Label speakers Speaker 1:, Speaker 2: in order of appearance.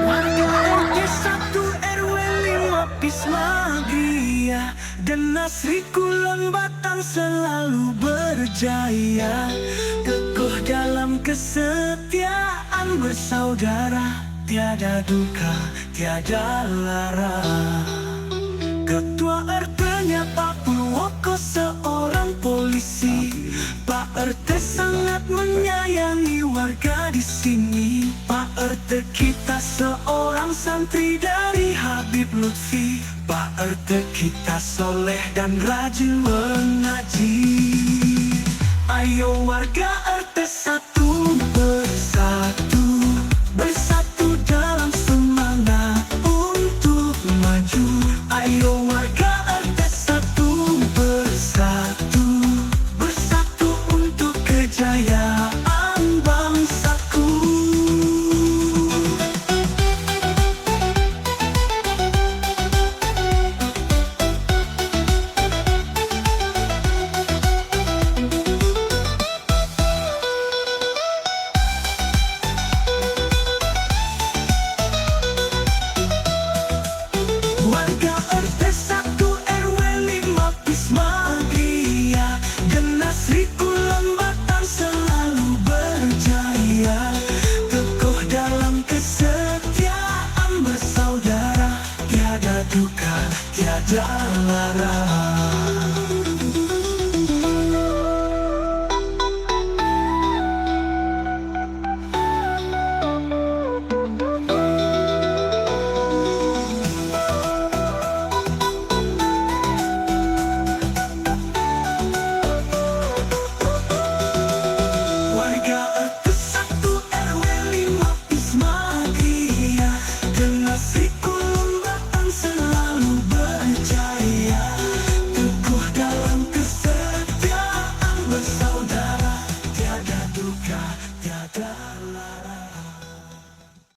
Speaker 1: Warga RT 1 RW 5 Pismagria dan Nasri Kulon Batang selalu berjaya, teguh dalam kesetiaan bersaudara, tiada duka, tiada lara. Ketua RT-nya Pak Purwoko seorang polisi. Pak RT sangat menyayangi warga di sini. Pak RT kita seorang santri dari Habib Lutfi. Pak RT kita soleh dan rajin mengaji. Ayo warga RT 1 bersatu, bersatu dalam semangat untuk maju. Ayo warga RT 1 bersatu, bersatu untuk kejayaan bangsaku. Warga RT 1 RW 5 Pismagria dan Nasri Kulon Batang selalu berjaya, teguh dalam kesetiaan bersaudara, tiada duka, tiada lara.